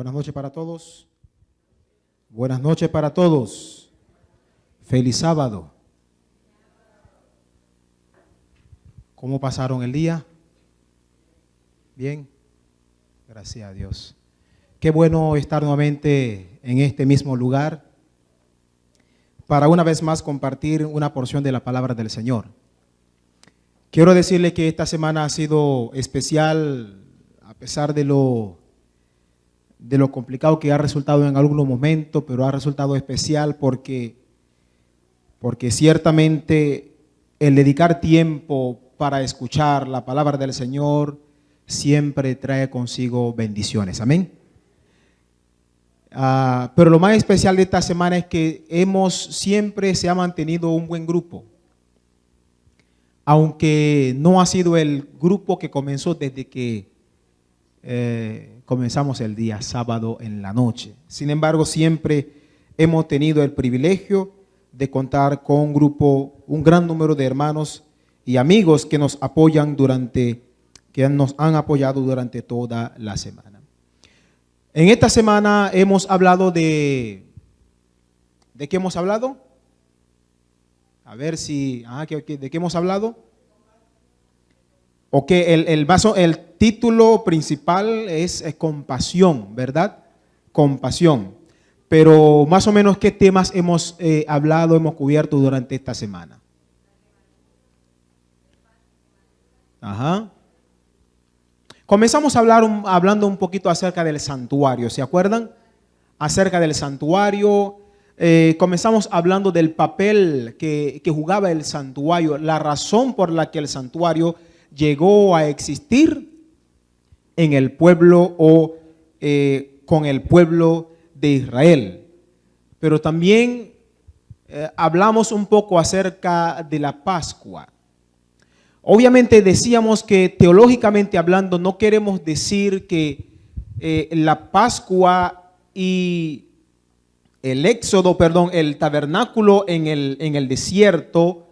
Buenas noches para todos. Buenas noches para todos. Feliz sábado. ¿Cómo pasaron el día? Bien. Gracias a Dios. Qué bueno estar nuevamente en este mismo lugar para una vez más compartir una porción de la palabra del Señor. Quiero decirle que esta semana ha sido especial a pesar de lo complicado que ha resultado en algunos momentos, pero ha resultado especial porque ciertamente el dedicar tiempo para escuchar la palabra del Señor siempre trae consigo bendiciones. Amén. Pero lo más especial de esta semana es que siempre se ha mantenido un buen grupo. Aunque no ha sido el grupo que comenzó desde que comenzamos el día sábado en la noche. Sin embargo, siempre hemos tenido el privilegio de contar con un grupo, un gran número de hermanos y amigos que nos apoyan que nos han apoyado durante toda la semana. En esta semana hemos hablado ¿de qué hemos hablado? A ver si, ¿de qué hemos hablado? Ok, el título principal es compasión, ¿verdad? Compasión. Pero más o menos, ¿qué temas hemos hablado, hemos cubierto durante esta semana? Ajá. Comenzamos a hablando un poquito acerca del santuario, ¿se acuerdan? Acerca del santuario. Comenzamos hablando del papel que jugaba el santuario, la razón por la que el santuario llegó a existir en el pueblo o con el pueblo de Israel. Pero también hablamos un poco acerca de la Pascua. Obviamente decíamos que teológicamente hablando no queremos decir que la Pascua y el tabernáculo en el desierto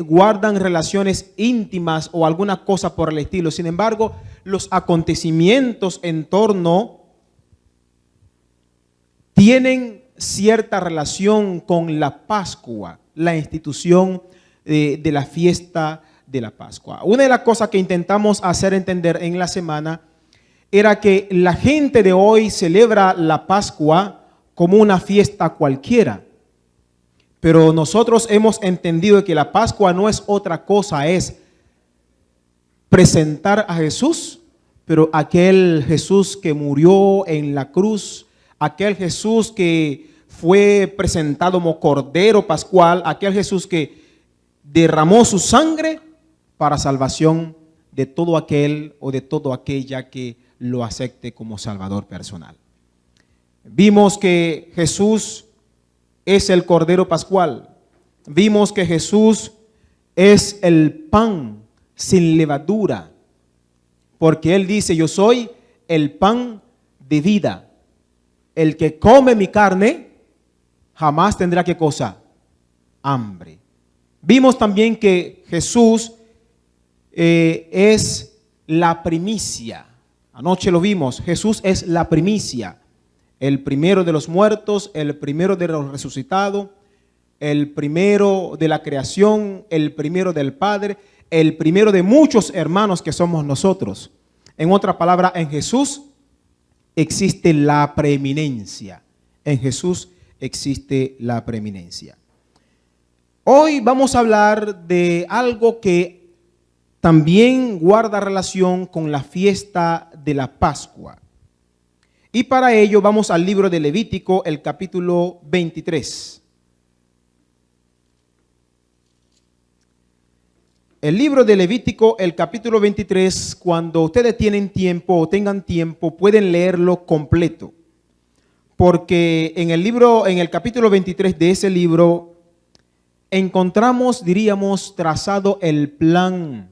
guardan relaciones íntimas o alguna cosa por el estilo. Sin embargo, los acontecimientos en torno tienen cierta relación con la Pascua, la institución de la fiesta de la Pascua. Una de las cosas que intentamos hacer entender en la semana era que la gente de hoy celebra la Pascua como una fiesta cualquiera. Pero nosotros hemos entendido que la Pascua no es otra cosa, es presentar a Jesús, pero aquel Jesús que murió en la cruz, aquel Jesús que fue presentado como Cordero Pascual, aquel Jesús que derramó su sangre para salvación de todo aquel o de toda aquella que lo acepte como Salvador personal. Vimos que Jesús es el Cordero Pascual. Vimos que Jesús es el pan sin levadura, porque Él dice: yo soy el pan de vida. El que come mi carne jamás tendrá ¿qué cosa? Hambre. Vimos también que Jesús es la primicia. Anoche lo vimos. Jesús es la primicia. El primero de los muertos, el primero de los resucitados, el primero de la creación, el primero del Padre, el primero de muchos hermanos que somos nosotros. En otra palabra, en Jesús existe la preeminencia. En Jesús existe la preeminencia. Hoy vamos a hablar de algo que también guarda relación con la fiesta de la Pascua. Y para ello vamos al libro de Levítico, el capítulo 23. El libro de Levítico, el capítulo 23, cuando ustedes tienen tiempo o tengan tiempo, pueden leerlo completo. Porque en el capítulo 23 de ese libro, encontramos, diríamos, trazado el plan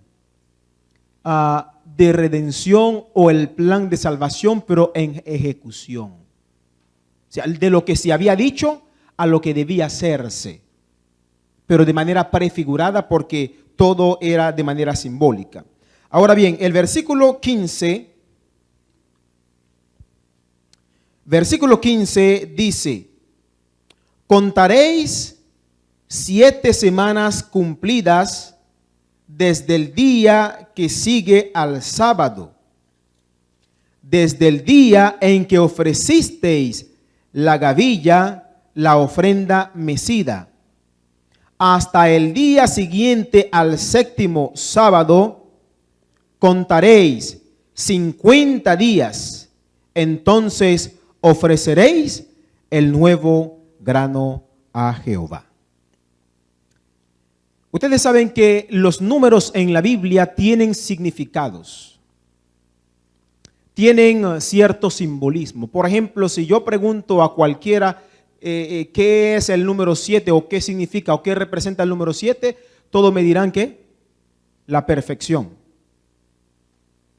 de redención o el plan de salvación, pero en ejecución. O sea, de lo que se había dicho a lo que debía hacerse, pero de manera prefigurada, porque todo era de manera simbólica. Ahora bien, el versículo 15 Versículo 15 dice: contaréis 7 semanas cumplidas desde el día que sigue al sábado, desde el día en que ofrecisteis la gavilla, la ofrenda mecida, hasta el día siguiente al 7º sábado, contaréis 50 días. Entonces ofreceréis el nuevo grano a Jehová. Ustedes saben que los números en la Biblia tienen significados, tienen cierto simbolismo. Por ejemplo, si yo pregunto a cualquiera qué es el número 7 o qué significa o qué representa el número 7, todos me dirán que la perfección.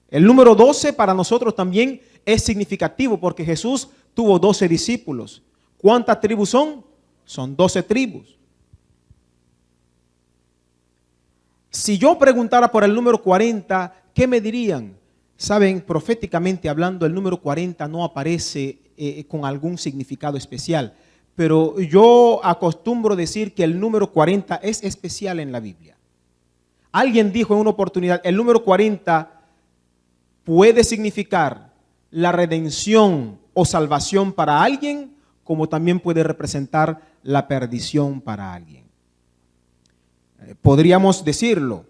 El número 12 para nosotros también es significativo porque Jesús tuvo 12 discípulos. ¿Cuántas tribus son? Son 12 tribus. Si yo preguntara por el número 40, ¿qué me dirían? Saben, proféticamente hablando, el número 40 no aparece con algún significado especial, pero yo acostumbro decir que el número 40 es especial en la Biblia. Alguien dijo en una oportunidad, el número 40 puede significar la redención o salvación para alguien, como también puede representar la perdición para alguien. Podríamos decirlo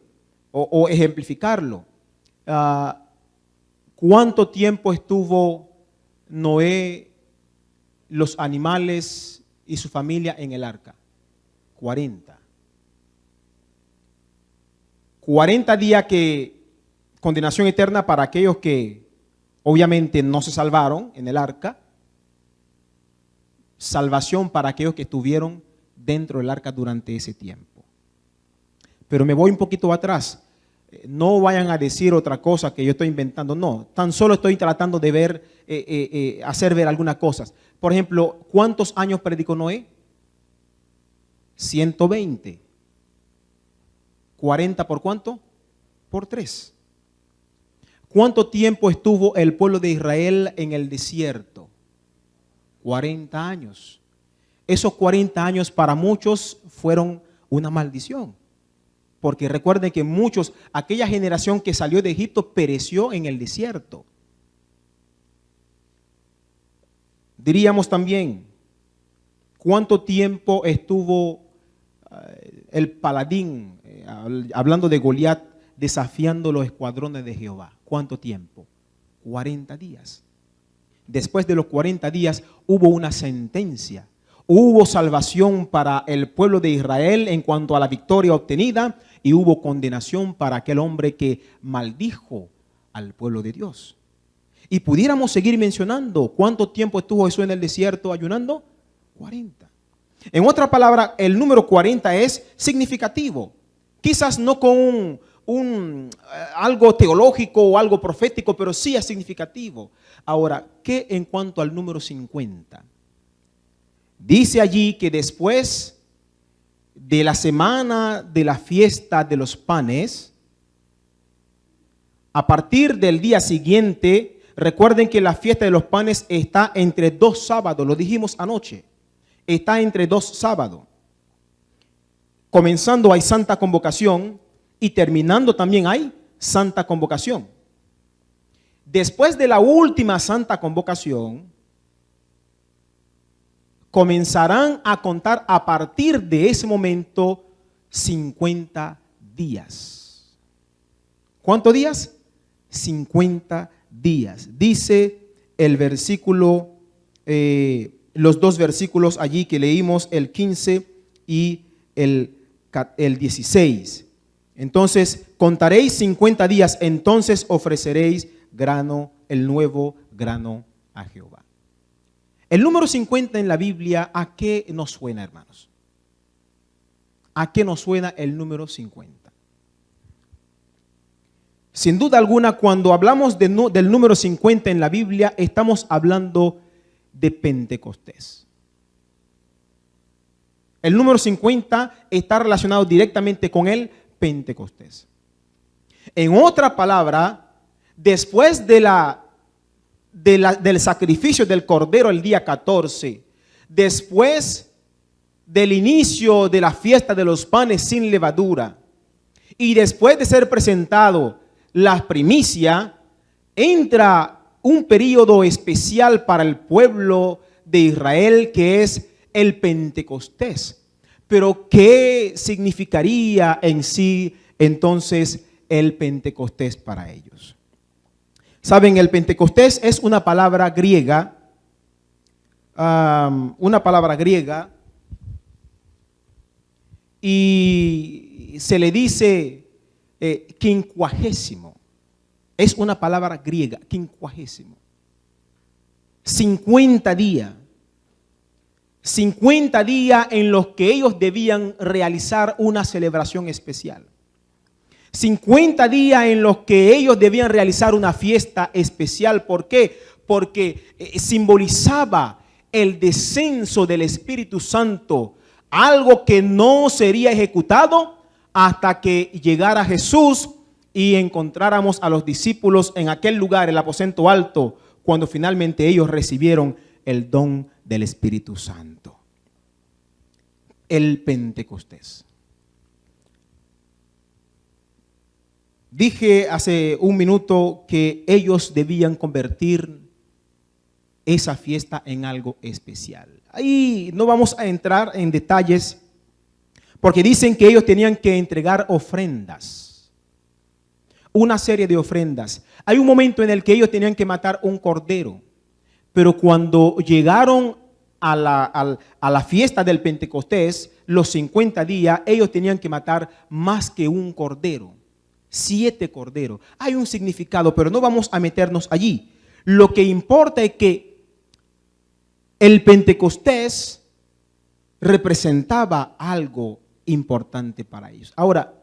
o ejemplificarlo. ¿Cuánto tiempo estuvo Noé, los animales y su familia en el arca? 40. 40 días que condenación eterna para aquellos que obviamente no se salvaron en el arca. Salvación para aquellos que estuvieron dentro del arca durante ese tiempo. Pero me voy un poquito atrás. No vayan a decir otra cosa que yo estoy inventando. No, tan solo estoy tratando de ver, hacer ver algunas cosas. Por ejemplo, ¿cuántos años predicó Noé? 120. ¿40 por cuánto? Por 3. ¿Cuánto tiempo estuvo el pueblo de Israel en el desierto? 40 años. Esos 40 años para muchos fueron una maldición. Porque recuerden que muchos, aquella generación que salió de Egipto pereció en el desierto. Diríamos también, ¿cuánto tiempo estuvo el paladín, hablando de Goliat, desafiando los escuadrones de Jehová? ¿Cuánto tiempo? 40 días. Después de los 40 días hubo una sentencia. Hubo salvación para el pueblo de Israel en cuanto a la victoria obtenida y hubo condenación para aquel hombre que maldijo al pueblo de Dios. Y pudiéramos seguir mencionando cuánto tiempo estuvo Jesús en el desierto ayunando. 40. En otra palabra, el número 40 es significativo. Quizás no con algo teológico o algo profético, pero sí es significativo. Ahora, ¿qué en cuanto al número 50? Dice allí que después de la semana de la fiesta de los panes, a partir del día siguiente, recuerden que la fiesta de los panes está entre 2 sábados, lo dijimos anoche, está entre 2 sábados. Comenzando hay Santa Convocación y terminando también hay Santa Convocación. Después de la última Santa Convocación, comenzarán a contar a partir de ese momento 50 días. ¿Cuántos días? 50 días. Dice el versículo, los 2 versículos allí que leímos, el 15 y el 16. Entonces, contaréis 50 días, entonces ofreceréis grano, el nuevo grano a Jehová. El número 50 en la Biblia, ¿a qué nos suena, hermanos? ¿A qué nos suena el número 50? Sin duda alguna, cuando hablamos del número 50 en la Biblia, estamos hablando de Pentecostés. El número 50 está relacionado directamente con el Pentecostés. En otra palabra, después de la del sacrificio del cordero el día 14, después del inicio de la fiesta de los panes sin levadura, y después de ser presentado la primicia, entra un periodo especial para el pueblo de Israel, que es el Pentecostés. Pero ¿qué significaría en sí entonces el Pentecostés para ellos? Saben, el Pentecostés es una palabra griega, y se le dice quincuagésimo. Es una palabra griega, quincuagésimo. 50 días. 50 días en los que ellos debían realizar una celebración especial. 50 días en los que ellos debían realizar una fiesta especial. ¿Por qué? Porque simbolizaba el descenso del Espíritu Santo, algo que no sería ejecutado hasta que llegara Jesús y encontráramos a los discípulos en aquel lugar, el aposento alto, cuando finalmente ellos recibieron el don del Espíritu Santo. El Pentecostés. Dije hace un minuto que ellos debían convertir esa fiesta en algo especial. Ahí no vamos a entrar en detalles, porque dicen que ellos tenían que entregar ofrendas, una serie de ofrendas. Hay un momento en el que ellos tenían que matar un cordero, pero cuando llegaron a la fiesta del Pentecostés, los 50 días, ellos tenían que matar más que un cordero, 7 corderos. Hay un significado, pero no vamos a meternos allí. Lo que importa es que el Pentecostés representaba algo importante para ellos. Ahora,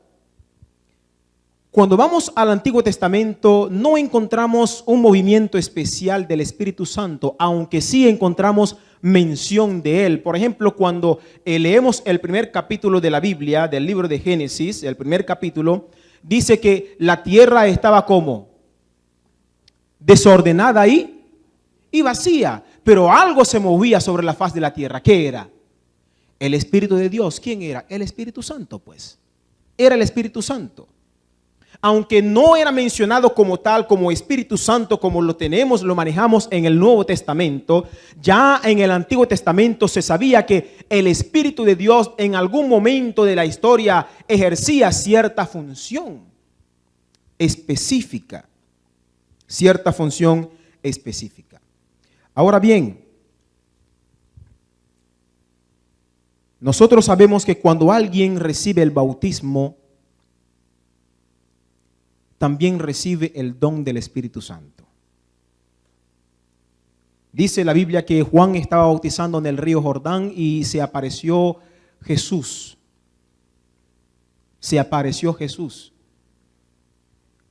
cuando vamos al Antiguo Testamento, no encontramos un movimiento especial del Espíritu Santo, aunque sí encontramos mención de él. Por ejemplo, cuando leemos el primer capítulo de la Biblia, del libro de Génesis, el primer capítulo, dice que la tierra estaba como desordenada y vacía, pero algo se movía sobre la faz de la tierra. ¿Qué era? El Espíritu de Dios. ¿Quién era? El Espíritu Santo, pues. Era el Espíritu Santo. Aunque no era mencionado como tal, como Espíritu Santo, como lo tenemos, lo manejamos en el Nuevo Testamento, ya en el Antiguo Testamento se sabía que el Espíritu de Dios en algún momento de la historia ejercía cierta función específica. Cierta función específica. Ahora bien, nosotros sabemos que cuando alguien recibe el bautismo, también recibe el don del Espíritu Santo. Dice la Biblia que Juan estaba bautizando en el río Jordán y se apareció Jesús. Se apareció Jesús.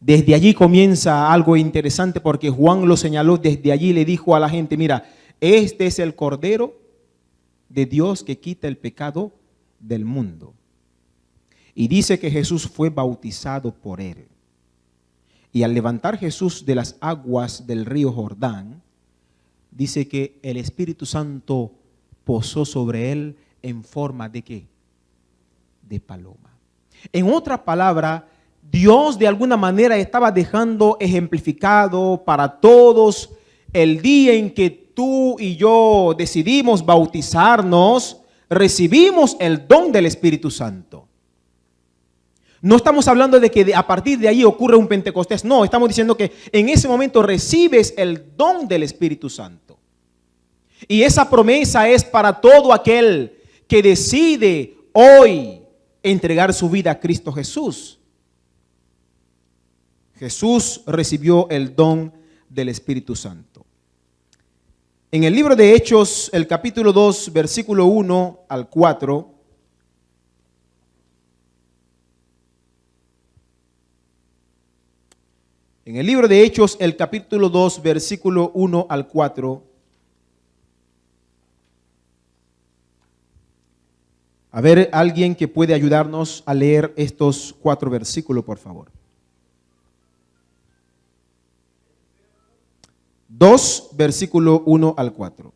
Desde allí comienza algo interesante, porque Juan lo señaló desde allí, le dijo a la gente: mira, este es el Cordero de Dios que quita el pecado del mundo. Y dice que Jesús fue bautizado por él. Y al levantar Jesús de las aguas del río Jordán, dice que el Espíritu Santo posó sobre él en forma de ¿qué? De paloma. En otra palabra, Dios de alguna manera estaba dejando ejemplificado para todos el día en que tú y yo decidimos bautizarnos, recibimos el don del Espíritu Santo. No estamos hablando de que a partir de ahí ocurre un Pentecostés. No, estamos diciendo que en ese momento recibes el don del Espíritu Santo. Y esa promesa es para todo aquel que decide hoy entregar su vida a Cristo Jesús. Jesús recibió el don del Espíritu Santo. En el libro de Hechos, el capítulo 2, versículo 1 al 4, en el libro de Hechos, el capítulo 2, versículo 1 al 4, a ver, alguien que puede ayudarnos a leer estos 4 versículos, por favor. 2, versículo 1 al 4.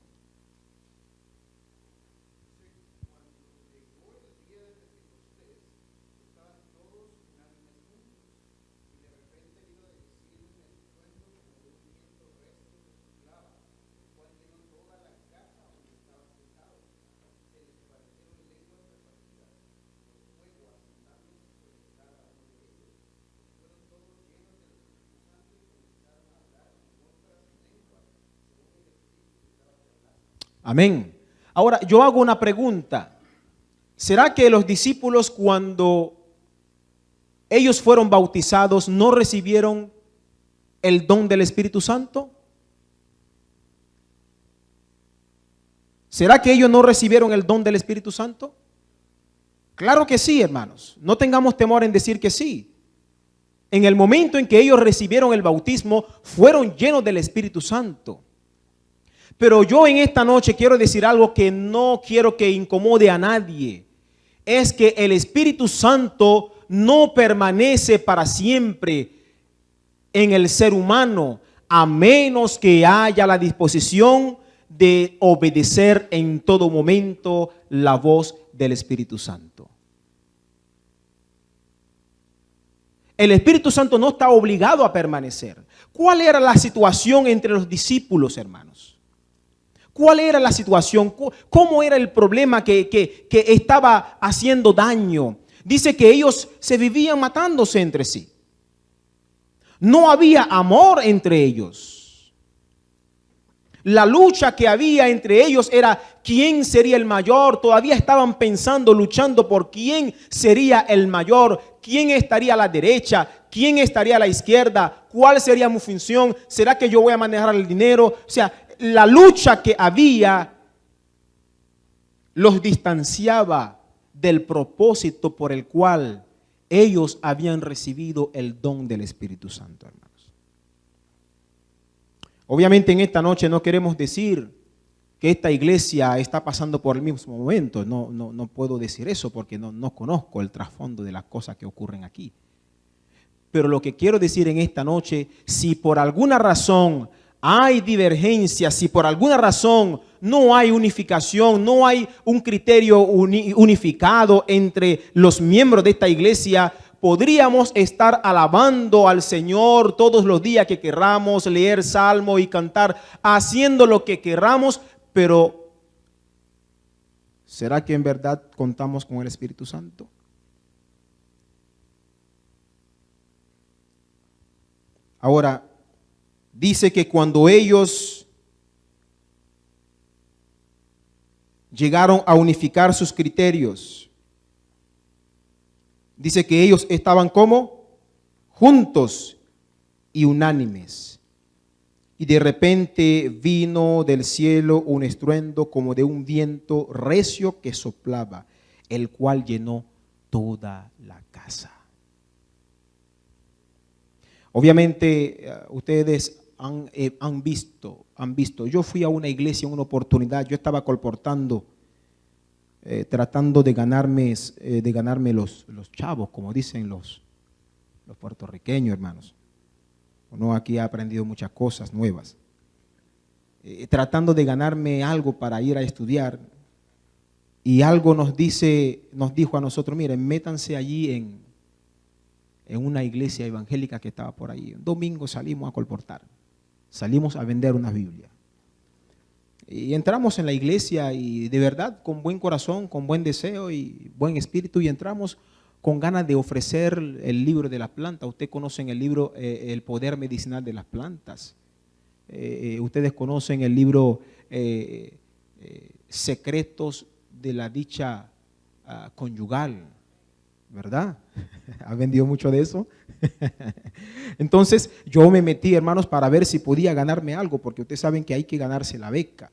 Amén. Ahora yo hago una pregunta. ¿Será que los discípulos cuando ellos fueron bautizados no recibieron el don del Espíritu Santo? ¿Será que ellos no recibieron el don del Espíritu Santo? Claro que sí, hermanos. No tengamos temor en decir que sí. En el momento en que ellos recibieron el bautismo, fueron llenos del Espíritu Santo. Pero yo en esta noche quiero decir algo que no quiero que incomode a nadie. Es que el Espíritu Santo no permanece para siempre en el ser humano, a menos que haya la disposición de obedecer en todo momento la voz del Espíritu Santo. El Espíritu Santo no está obligado a permanecer. ¿Cuál era la situación entre los discípulos, hermanos? ¿Cuál era la situación? ¿Cómo era el problema que estaba haciendo daño? Dice que ellos se vivían matándose entre sí. No había amor entre ellos. La lucha que había entre ellos era quién sería el mayor. Todavía estaban pensando, luchando por quién sería el mayor, quién estaría a la derecha, quién estaría a la izquierda, cuál sería mi función, será que yo voy a manejar el dinero. O sea, la lucha que había los distanciaba del propósito por el cual ellos habían recibido el don del Espíritu Santo, hermanos. Obviamente en esta noche no queremos decir que esta iglesia está pasando por el mismo momento. No puedo decir eso porque no conozco el trasfondo de las cosas que ocurren aquí. Pero lo que quiero decir en esta noche, si por alguna razón hay divergencias, si por alguna razón no hay unificación, no hay un criterio unificado entre los miembros de esta iglesia, podríamos estar alabando al Señor todos los días que querramos, leer salmo y cantar, haciendo lo que querramos, pero ¿será que en verdad contamos con el Espíritu Santo? Ahora, dice que cuando ellos llegaron a unificar sus criterios, dice que ellos estaban como juntos y unánimes. Y de repente vino del cielo un estruendo como de un viento recio que soplaba, el cual llenó toda la casa. Obviamente ustedes han visto. Yo fui a una iglesia en una oportunidad, yo estaba colportando, tratando de ganarme los chavos, como dicen los puertorriqueños, hermanos. Uno aquí ha aprendido muchas cosas nuevas. Tratando de ganarme algo para ir a estudiar. Y algo nos dijo a nosotros, miren, métanse allí en una iglesia evangélica que estaba por ahí. Un domingo salimos a colportar. Salimos a vender una Biblia. Y entramos en la iglesia y de verdad con buen corazón, con buen deseo y buen espíritu, y entramos con ganas de ofrecer el libro de las plantas. Ustedes conocen el libro El poder medicinal de las plantas. Ustedes conocen el libro Secretos de la dicha conyugal, ¿verdad? ¿Ha vendido mucho de eso? Entonces yo me metí, hermanos, para ver si podía ganarme algo, porque ustedes saben que hay que ganarse la beca.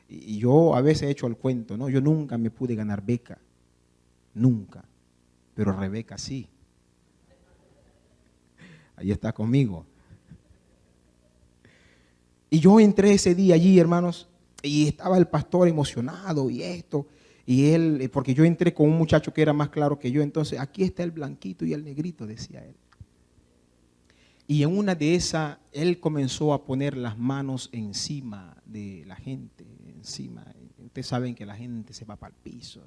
Y yo a veces he hecho el cuento, ¿no? Yo nunca me pude ganar beca, nunca, pero Rebeca sí. Ahí está conmigo. Y yo entré ese día allí, hermanos, y estaba el pastor emocionado y esto. Y él, porque yo entré con un muchacho que era más claro que yo, entonces aquí está el blanquito y el negrito, decía él. Y en una de esas, él comenzó a poner las manos encima de la gente, encima. Ustedes saben que la gente se va para el piso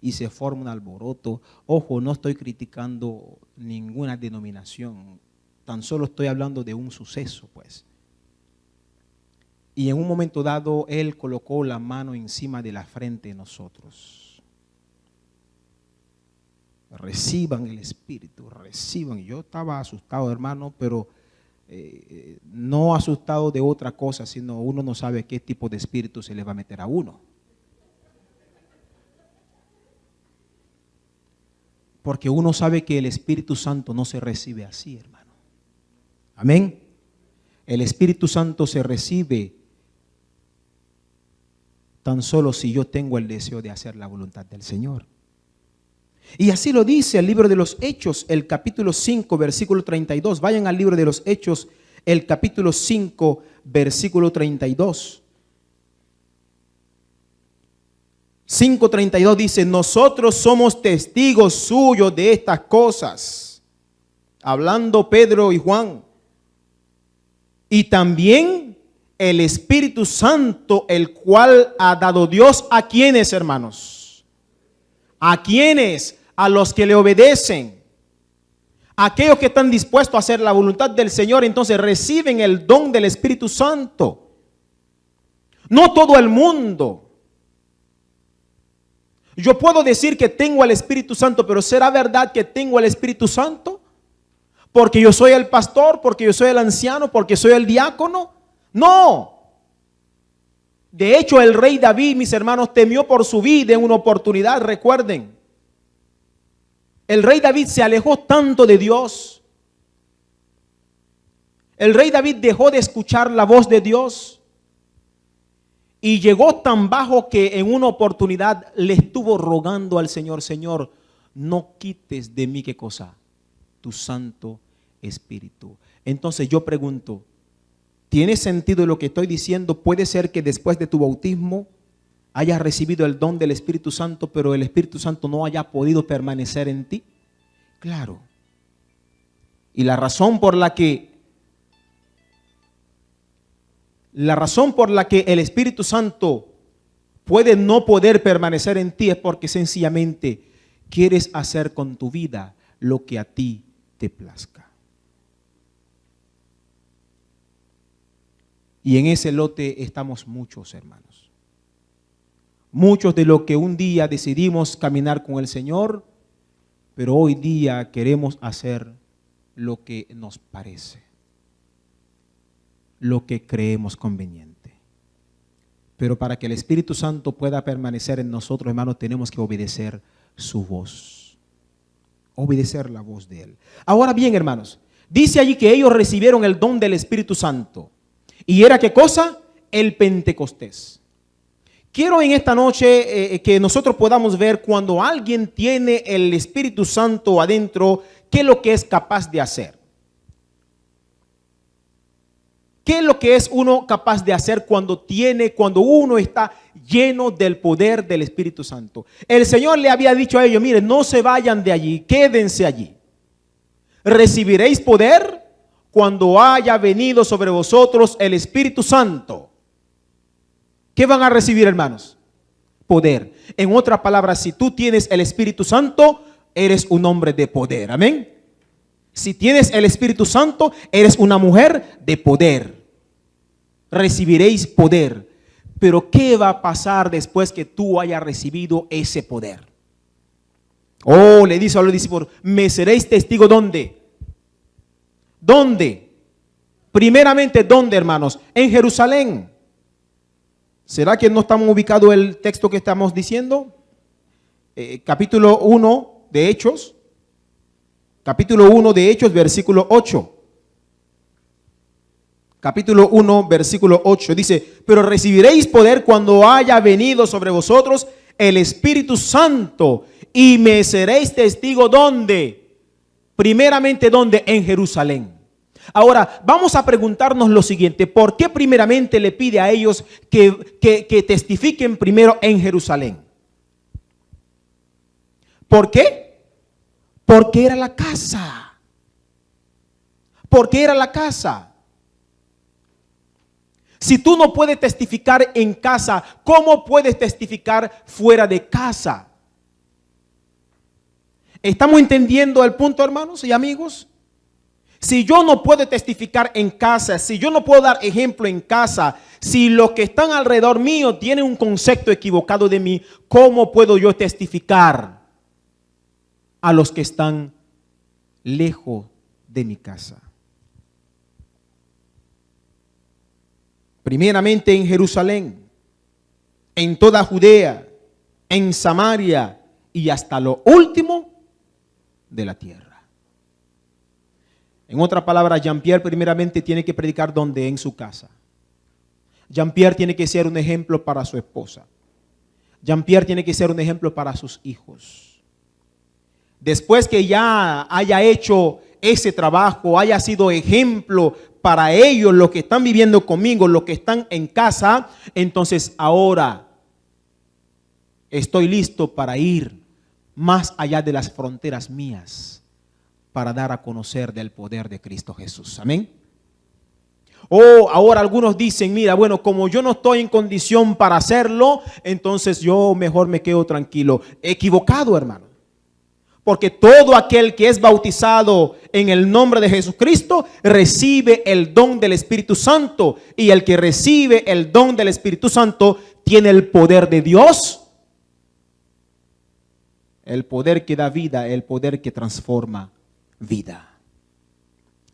y se forma un alboroto. Ojo, no estoy criticando ninguna denominación, tan solo estoy hablando de un suceso, pues. Y en un momento dado, él colocó la mano encima de la frente de nosotros. Reciban el Espíritu, reciban. Yo estaba asustado, hermano, pero no asustado de otra cosa, sino uno no sabe qué tipo de espíritu se le va a meter a uno. Porque uno sabe que el Espíritu Santo no se recibe así, hermano. Amén. El Espíritu Santo se recibe tan solo si yo tengo el deseo de hacer la voluntad del Señor. Y así lo dice el libro de los Hechos, el capítulo 5, versículo 32. Vayan al libro de los Hechos, el capítulo 5, versículo 32. 5:32 dice: nosotros somos testigos suyos de estas cosas. Hablando Pedro y Juan. Y también el Espíritu Santo, el cual ha dado Dios a quienes, hermanos. ¿A quienes? A los que le obedecen. Aquellos que están dispuestos a hacer la voluntad del Señor, entonces reciben el don del Espíritu Santo. No todo el mundo. Yo puedo decir que tengo al Espíritu Santo, pero ¿será verdad que tengo al Espíritu Santo? Porque yo soy el pastor, porque yo soy el anciano, porque soy el diácono. No. De hecho, el rey David, mis hermanos, temió por su vida en una oportunidad, recuerden. El rey David se alejó tanto de Dios. El rey David dejó de escuchar la voz de Dios. Y llegó tan bajo que en una oportunidad le estuvo rogando al Señor: Señor, no quites de mí, ¿qué cosa? Tu Santo Espíritu. Entonces yo pregunto, ¿tiene sentido lo que estoy diciendo? Puede ser que después de tu bautismo hayas recibido el don del Espíritu Santo, pero el Espíritu Santo no haya podido permanecer en ti. Claro. Y la razón por la que el Espíritu Santo puede no poder permanecer en ti es porque sencillamente quieres hacer con tu vida lo que a ti te plazca. Y en ese lote estamos muchos, hermanos. Muchos de los que un día decidimos caminar con el Señor, pero hoy día queremos hacer lo que nos parece, lo que creemos conveniente. Pero para que el Espíritu Santo pueda permanecer en nosotros, hermanos, tenemos que obedecer su voz. Obedecer la voz de Él. Ahora bien, hermanos, dice allí que ellos recibieron el don del Espíritu Santo. ¿Y era qué cosa? El Pentecostés. Quiero en esta noche que nosotros podamos ver cuando alguien tiene el Espíritu Santo adentro, qué es lo que es capaz de hacer. ¿Qué es lo que es uno capaz de hacer cuando uno está lleno del poder del Espíritu Santo? El Señor le había dicho a ellos: miren, no se vayan de allí, quédense allí. Recibiréis poder cuando haya venido sobre vosotros el Espíritu Santo. ¿Qué van a recibir, hermanos? Poder. En otras palabras, si tú tienes el Espíritu Santo, eres un hombre de poder. Amén. Si tienes el Espíritu Santo, eres una mujer de poder. Recibiréis poder. Pero ¿qué va a pasar después que tú hayas recibido ese poder? Oh, le dice a los discípulos: me seréis testigo, ¿dónde? ¿Dónde? Primeramente, ¿dónde, hermanos? En Jerusalén. ¿Será que no estamos ubicados en el texto que estamos diciendo? Capítulo 1 de Hechos. Capítulo 1 de Hechos, versículo 8. Capítulo 1, versículo 8. Dice: pero recibiréis poder cuando haya venido sobre vosotros el Espíritu Santo, y me seréis testigo, ¿dónde? Primeramente, ¿dónde? En Jerusalén. Ahora, vamos a preguntarnos lo siguiente: ¿por qué primeramente le pide a ellos que testifiquen primero en Jerusalén? ¿Por qué? Porque era la casa. porque era la casa. Si tú no puedes testificar en casa, ¿cómo puedes testificar fuera de casa? ¿Estamos entendiendo el punto, hermanos y amigos? Si yo no puedo testificar en casa, si yo no puedo dar ejemplo en casa, si los que están alrededor mío tienen un concepto equivocado de mí, ¿cómo puedo yo testificar a los que están lejos de mi casa? Primeramente en Jerusalén, en toda Judea, en Samaria y hasta lo último de la tierra. En otras palabras, Jean-Pierre primeramente tiene que predicar donde, en su casa. Jean-Pierre tiene que ser un ejemplo para su esposa. Jean-Pierre tiene que ser un ejemplo para sus hijos. Después que ya haya hecho ese trabajo, haya sido ejemplo para ellos, los que están viviendo conmigo, los que están en casa, entonces ahora estoy listo para ir más allá de las fronteras mías, para dar a conocer del poder de Cristo Jesús. Amén. Ahora algunos dicen, mira, bueno, como yo no estoy en condición para hacerlo, entonces yo mejor me quedo tranquilo. Equivocado, hermano. Porque todo aquel que es bautizado en el nombre de Jesucristo recibe el don del Espíritu Santo. Y el que recibe el don del Espíritu Santo tiene el poder de Dios. El poder que da vida, el poder que transforma vida.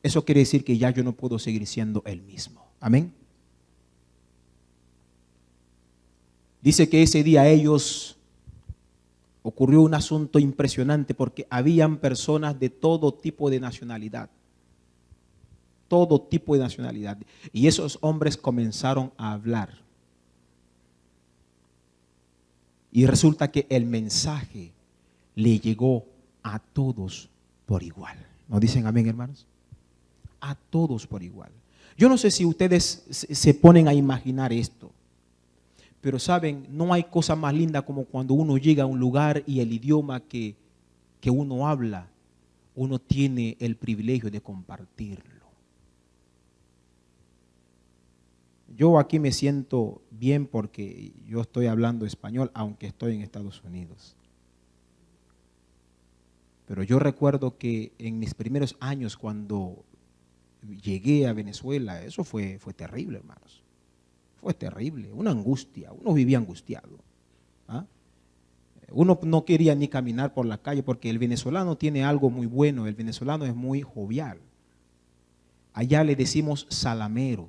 Eso quiere decir que ya yo no puedo seguir siendo el mismo. Amén. Dice que ese día ocurrió un asunto impresionante porque habían personas de todo tipo de nacionalidad. Todo tipo de nacionalidad. Y esos hombres comenzaron a hablar. Y resulta que el mensaje le llegó a todos por igual. ¿No dicen amén, hermanos? A todos por igual. Yo no sé si ustedes se ponen a imaginar esto, pero saben, no hay cosa más linda como cuando uno llega a un lugar y el idioma que uno habla, uno tiene el privilegio de compartirlo. Yo aquí me siento bien porque yo estoy hablando español, aunque estoy en Estados Unidos. Pero yo recuerdo que en mis primeros años cuando llegué a Venezuela, eso fue terrible, hermanos. Fue terrible, una angustia, uno vivía angustiado. ¿Ah? Uno no quería ni caminar por la calle porque el venezolano tiene algo muy bueno, el venezolano es muy jovial. Allá le decimos salamero,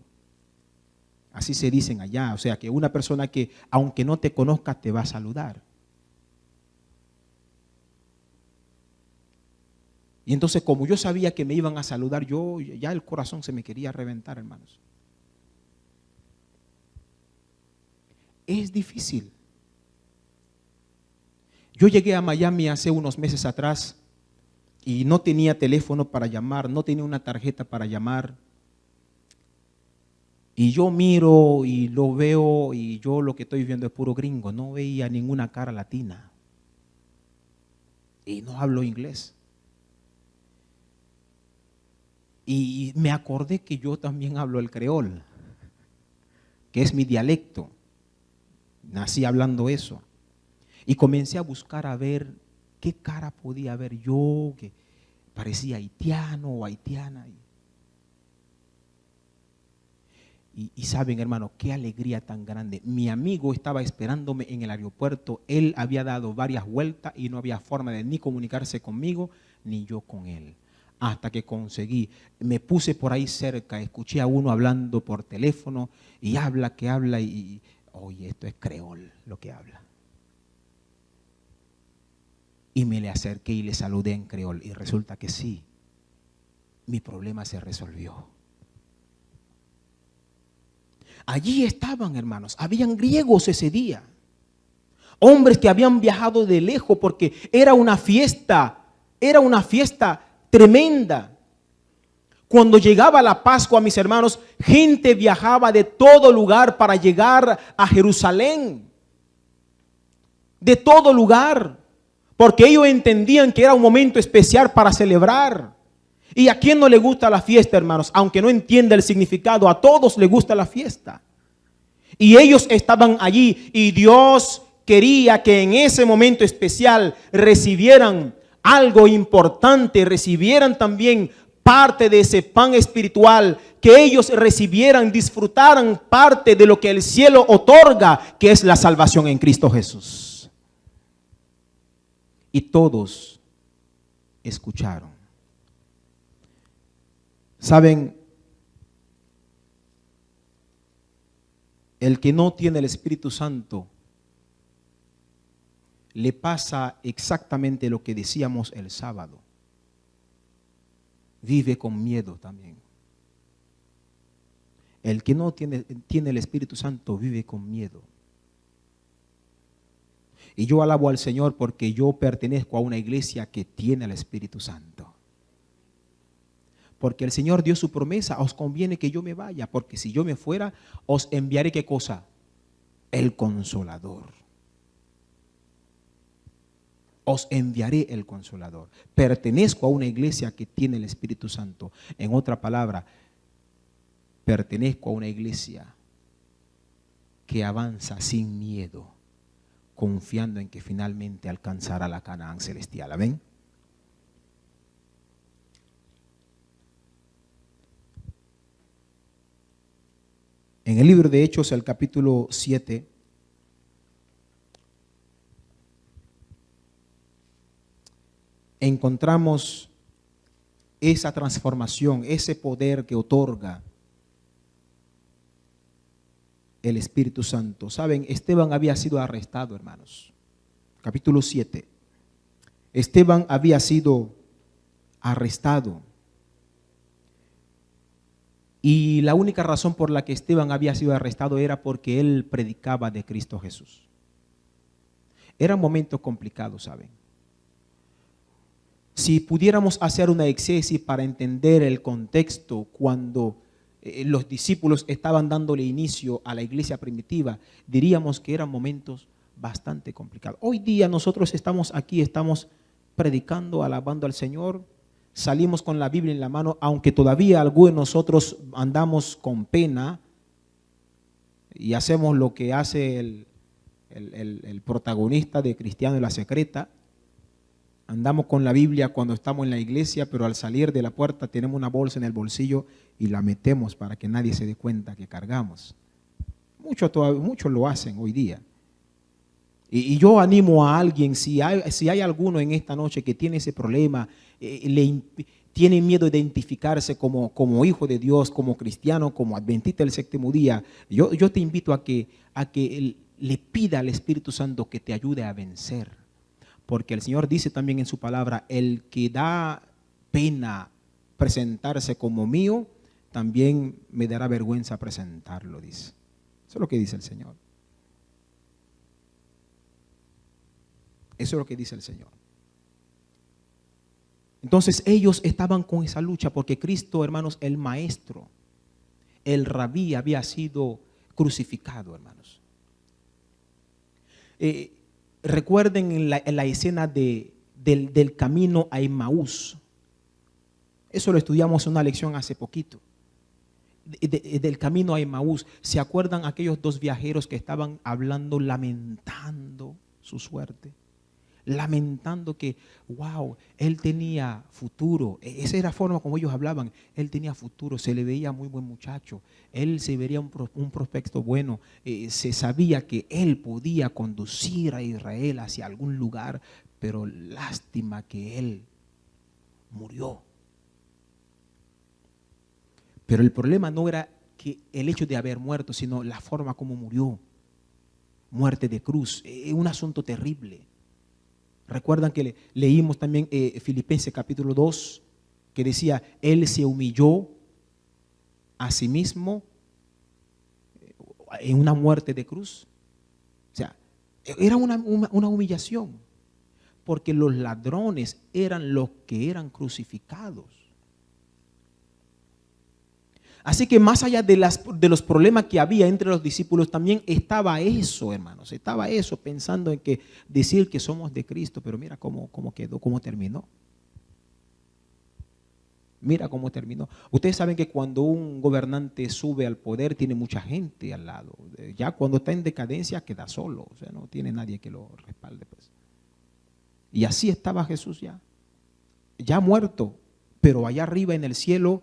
así se dicen allá, o sea que una persona que aunque no te conozca te va a saludar. Y entonces como yo sabía que me iban a saludar, ya el corazón se me quería reventar, hermanos. Es difícil. Yo llegué a Miami hace unos meses atrás y no tenía teléfono para llamar, no tenía una tarjeta para llamar. Y yo miro y lo veo y yo lo que estoy viendo es puro gringo, no veía ninguna cara latina. Y no hablo inglés. Y me acordé que yo también hablo el creol, que es mi dialecto. Nací hablando eso. Y comencé a buscar a ver qué cara podía ver yo, que parecía haitiano o haitiana. Y saben, hermano, qué alegría tan grande. Mi amigo estaba esperándome en el aeropuerto. Él había dado varias vueltas y no había forma de ni comunicarse conmigo, ni yo con él. Hasta que conseguí, me puse por ahí cerca, escuché a uno hablando por teléfono y habla y oye, esto es creol lo que habla. Y me le acerqué y le saludé en creol y resulta que sí, mi problema se resolvió. Allí estaban, hermanos, habían griegos ese día, hombres que habían viajado de lejos porque era una fiesta tremenda. Cuando llegaba la Pascua, mis hermanos, gente viajaba de todo lugar para llegar a Jerusalén. De todo lugar. Porque ellos entendían que era un momento especial para celebrar. ¿Y a quién no le gusta la fiesta, hermanos? Aunque no entienda el significado, a todos les gusta la fiesta. Y ellos estaban allí y Dios quería que en ese momento especial recibieran algo importante, recibieran también parte de ese pan espiritual, que ellos recibieran, disfrutaran parte de lo que el cielo otorga, que es la salvación en Cristo Jesús. Y todos escucharon. ¿Saben? El que no tiene el Espíritu Santo le pasa exactamente lo que decíamos el sábado. Vive con miedo también. El que no tiene el Espíritu Santo vive con miedo. Y yo alabo al Señor porque yo pertenezco a una iglesia que tiene el Espíritu Santo. Porque el Señor dio su promesa, os conviene que yo me vaya, porque si yo me fuera, os enviaré ¿qué cosa? El Consolador. Os enviaré el Consolador. Pertenezco a una iglesia que tiene el Espíritu Santo. En otra palabra, pertenezco a una iglesia que avanza sin miedo, confiando en que finalmente alcanzará la Canaán celestial. Amén. En el libro de Hechos, el capítulo 7, encontramos esa transformación, ese poder que otorga el Espíritu Santo. Saben, Esteban había sido arrestado, hermanos. Capítulo 7. Esteban había sido arrestado. Y la única razón por la que Esteban había sido arrestado era porque él predicaba de Cristo Jesús. Eran momentos complicados, ¿saben? Si pudiéramos hacer una exégesis para entender el contexto cuando los discípulos estaban dándole inicio a la iglesia primitiva, diríamos que eran momentos bastante complicados. Hoy día nosotros estamos aquí, estamos predicando, alabando al Señor. Salimos con la Biblia en la mano, aunque todavía algunos de nosotros andamos con pena y hacemos lo que hace el protagonista de Cristiano en la Secreta. Andamos con la Biblia cuando estamos en la iglesia, pero al salir de la puerta tenemos una bolsa en el bolsillo y la metemos para que nadie se dé cuenta que cargamos. Muchos lo hacen hoy día. Y yo animo a alguien, si hay alguno en esta noche que tiene ese problema, tiene miedo de identificarse como hijo de Dios, como cristiano, como adventista del séptimo día, yo te invito a que le pida al Espíritu Santo que te ayude a vencer. Porque el Señor dice también en su palabra, el que da pena presentarse como mío, también me dará vergüenza presentarlo, dice. Eso es lo que dice el Señor. Eso es lo que dice el Señor. Entonces ellos estaban con esa lucha porque Cristo, hermanos, el maestro, el rabí había sido crucificado, hermanos. Recuerden en la escena del camino a Emmaús. Eso lo estudiamos en una lección hace poquito. Del camino a Emmaús. ¿Se acuerdan aquellos dos viajeros que estaban hablando, lamentando su suerte? Lamentando que, wow, él tenía futuro. Esa era la forma como ellos hablaban. Él tenía futuro, se le veía muy buen muchacho. Él se vería un prospecto bueno. Se sabía que él podía conducir a Israel hacia algún lugar, pero lástima que él murió. Pero el problema no era que el hecho de haber muerto, sino la forma como murió. Muerte de cruz, un asunto terrible. Recuerdan que leímos también Filipenses capítulo 2, que decía, él se humilló a sí mismo en una muerte de cruz. O sea, era una humillación, porque los ladrones eran los que eran crucificados. Así que más allá de los problemas que había entre los discípulos, también estaba eso, hermanos. Estaba eso, pensando en que decir que somos de Cristo, pero mira cómo quedó, cómo terminó. Mira cómo terminó. Ustedes saben que cuando un gobernante sube al poder tiene mucha gente al lado. Ya cuando está en decadencia queda solo, o sea, no tiene nadie que lo respalde, pues. Y así estaba Jesús ya muerto, pero allá arriba en el cielo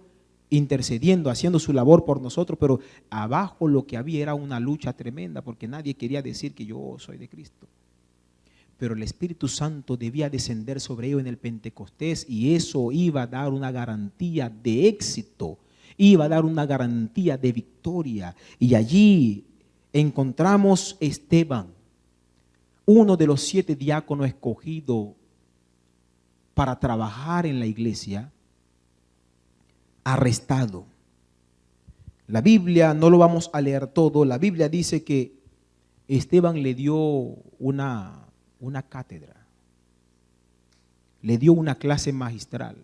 intercediendo, haciendo su labor por nosotros, pero abajo lo que había era una lucha tremenda porque nadie quería decir que yo soy de Cristo. Pero el Espíritu Santo debía descender sobre ellos en el Pentecostés y eso iba a dar una garantía de éxito, iba a dar una garantía de victoria. Y allí encontramos Esteban, uno de los 7 diáconos escogidos para trabajar en la iglesia, arrestado. La Biblia, no lo vamos a leer todo, la Biblia dice que Esteban le dio una cátedra, le dio una clase magistral,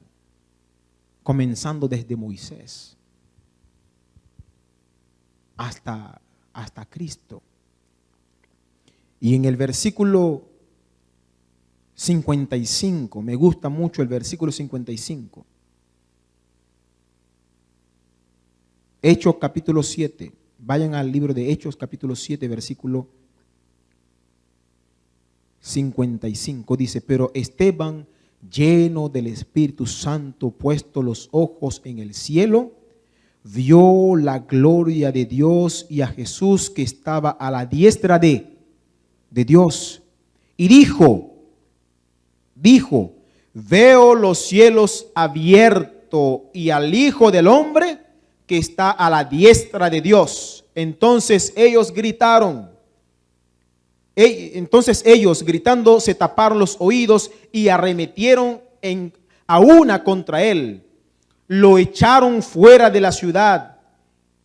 comenzando desde Moisés hasta Cristo. Y en el versículo 55, me gusta mucho el versículo 55. Hechos capítulo 7, vayan al libro de Hechos capítulo 7, versículo 55, dice: pero Esteban, lleno del Espíritu Santo, puesto los ojos en el cielo, vio la gloria de Dios y a Jesús que estaba a la diestra de Dios, y dijo, veo los cielos abiertos y al Hijo del Hombre que está a la diestra de Dios. Entonces ellos gritando se taparon los oídos y arremetieron a una contra él. Lo echaron fuera de la ciudad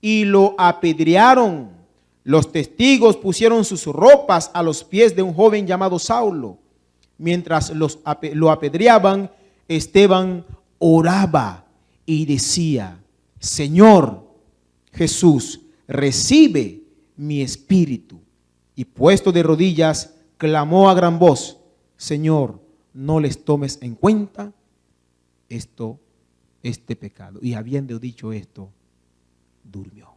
y lo apedrearon. Los testigos pusieron sus ropas a los pies de un joven llamado Saulo. Mientras lo apedreaban, Esteban oraba y decía: Señor Jesús, recibe mi espíritu. Y puesto de rodillas, clamó a gran voz: Señor, no les tomes en cuenta este pecado. Y habiendo dicho esto, durmió.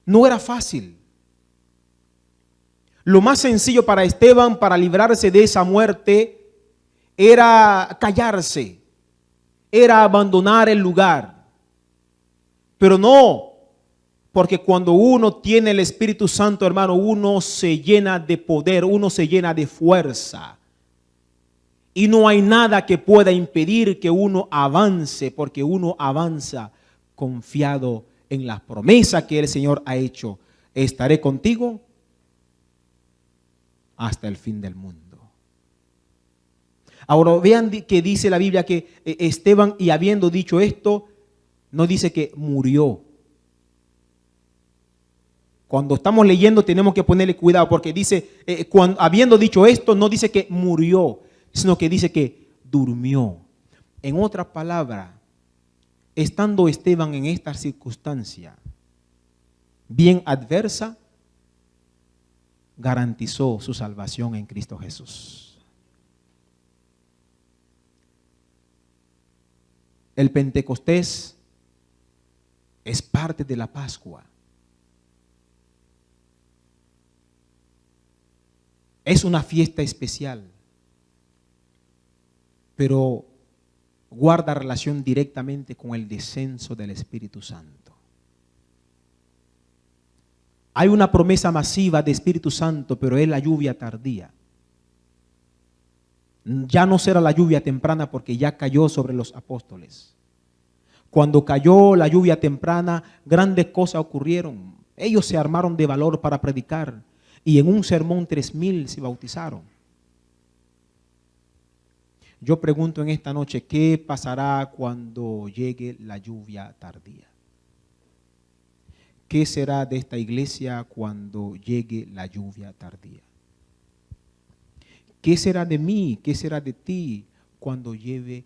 No era fácil. Lo más sencillo para Esteban, para librarse de esa muerte, era callarse, era abandonar el lugar. Pero no, porque cuando uno tiene el Espíritu Santo, hermano, uno se llena de poder, uno se llena de fuerza. Y no hay nada que pueda impedir que uno avance, porque uno avanza confiado en las promesas que el Señor ha hecho. Estaré contigo hasta el fin del mundo. Ahora vean que dice la Biblia que Esteban, y habiendo dicho esto, no dice que murió. Cuando estamos leyendo tenemos que ponerle cuidado, porque dice, habiendo dicho esto, no dice que murió, sino que dice que durmió. En otras palabras, estando Esteban en esta circunstancia bien adversa, garantizó su salvación en Cristo Jesús. El Pentecostés es parte de la Pascua. Es una fiesta especial, pero guarda relación directamente con el descenso del Espíritu Santo. Hay una promesa masiva de Espíritu Santo, pero es la lluvia tardía. Ya no será la lluvia temprana porque ya cayó sobre los apóstoles. Cuando cayó la lluvia temprana, grandes cosas ocurrieron. Ellos se armaron de valor para predicar y en un sermón 3,000 se bautizaron. Yo pregunto en esta noche, ¿qué pasará cuando llegue la lluvia tardía? ¿Qué será de esta iglesia cuando llegue la lluvia tardía? ¿Qué será de mí? ¿Qué será de ti cuando llegue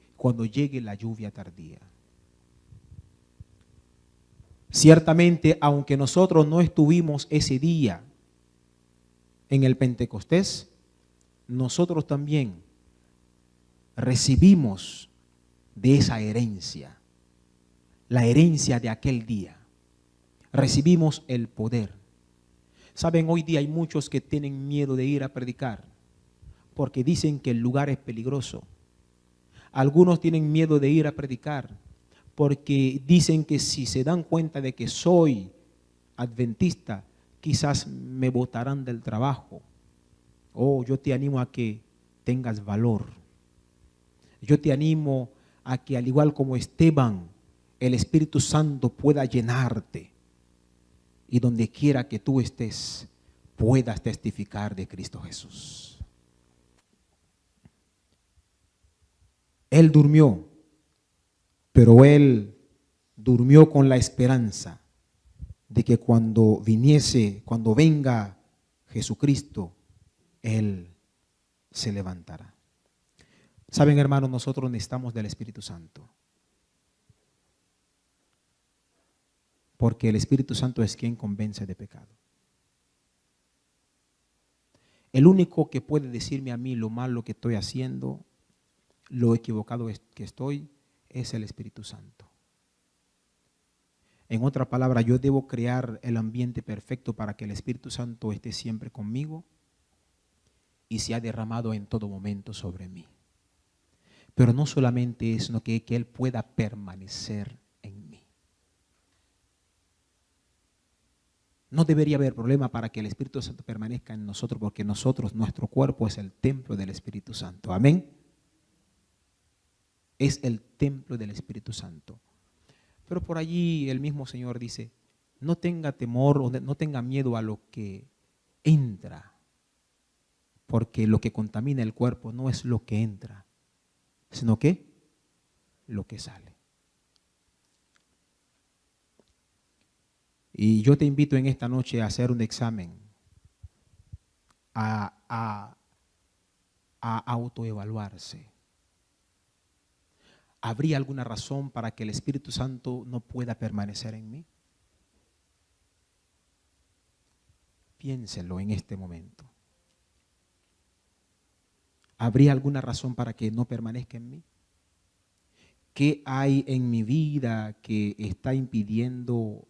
la lluvia tardía? Ciertamente, aunque nosotros no estuvimos ese día en el Pentecostés, nosotros también recibimos de esa herencia, la herencia de aquel día. Recibimos el poder. Saben, hoy día hay muchos que tienen miedo de ir a predicar porque dicen que el lugar es peligroso. Algunos tienen miedo de ir a predicar porque dicen que si se dan cuenta de que soy adventista, quizás me botarán del trabajo. Oh, yo te animo a que tengas valor. Yo te animo a que, al igual como Esteban, el Espíritu Santo pueda llenarte y donde quiera que tú estés puedas testificar de Cristo Jesús. Él durmió, pero él durmió con la esperanza de que cuando venga Jesucristo, él se levantará. Saben, hermanos, nosotros necesitamos del Espíritu Santo. Porque el Espíritu Santo es quien convence de pecado. El único que puede decirme a mí lo malo que estoy haciendo, lo equivocado que estoy, es el Espíritu Santo. En otra palabra, yo debo crear el ambiente perfecto para que el Espíritu Santo esté siempre conmigo y sea derramado en todo momento sobre mí. Pero no solamente eso, sino que Él pueda permanecer en mí. No debería haber problema para que el Espíritu Santo permanezca en nosotros, porque nuestro cuerpo es el templo del Espíritu Santo. Amén. Es el templo del Espíritu Santo. Pero por allí el mismo Señor dice, no tenga temor o no tenga miedo a lo que entra, porque lo que contamina el cuerpo no es lo que entra, sino que lo que sale. Y yo te invito en esta noche a hacer un examen, a autoevaluarse. ¿Habría alguna razón para que el Espíritu Santo no pueda permanecer en mí? Piénselo en este momento. ¿Habría alguna razón para que no permanezca en mí? ¿Qué hay en mi vida que está impidiendo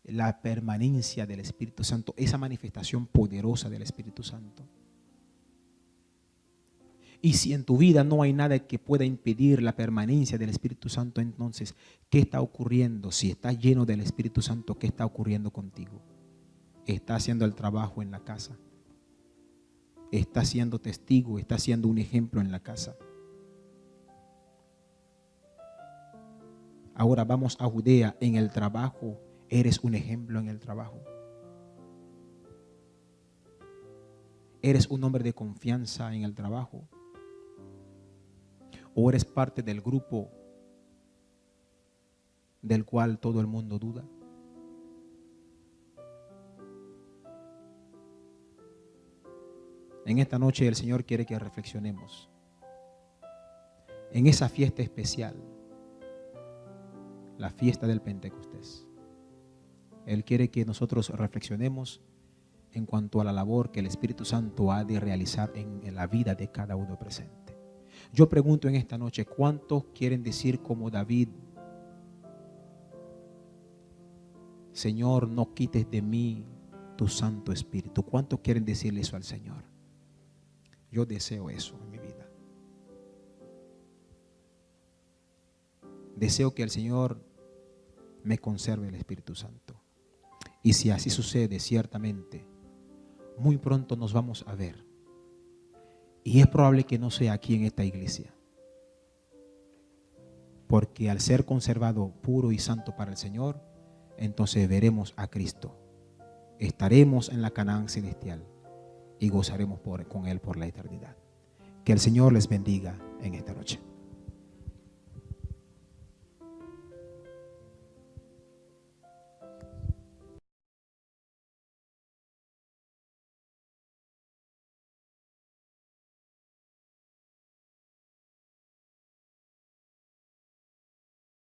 la permanencia del Espíritu Santo, esa manifestación poderosa del Espíritu Santo? Y si en tu vida no hay nada que pueda impedir la permanencia del Espíritu Santo, entonces, ¿qué está ocurriendo? Si estás lleno del Espíritu Santo, ¿qué está ocurriendo contigo? ¿Estás haciendo el trabajo en la casa? ¿Estás siendo testigo? ¿Estás siendo un ejemplo en la casa? Ahora vamos a Judea. En el trabajo, ¿eres un ejemplo en el trabajo? ¿Eres un hombre de confianza en el trabajo? ¿O eres parte del grupo del cual todo el mundo duda? En esta noche el Señor quiere que reflexionemos en esa fiesta especial, la fiesta del Pentecostés. Él quiere que nosotros reflexionemos en cuanto a la labor que el Espíritu Santo ha de realizar en la vida de cada uno presente. Yo pregunto en esta noche, ¿cuántos quieren decir como David? Señor, no quites de mí tu Santo Espíritu. ¿Cuántos quieren decirle eso al Señor? Yo deseo eso en mi vida. Deseo que el Señor me conserve el Espíritu Santo. Y si así sucede, ciertamente, muy pronto nos vamos a ver. Y es probable que no sea aquí en esta iglesia. Porque al ser conservado puro y santo para el Señor, entonces veremos a Cristo. Estaremos en la Canaán celestial y gozaremos con Él por la eternidad. Que el Señor les bendiga en esta noche.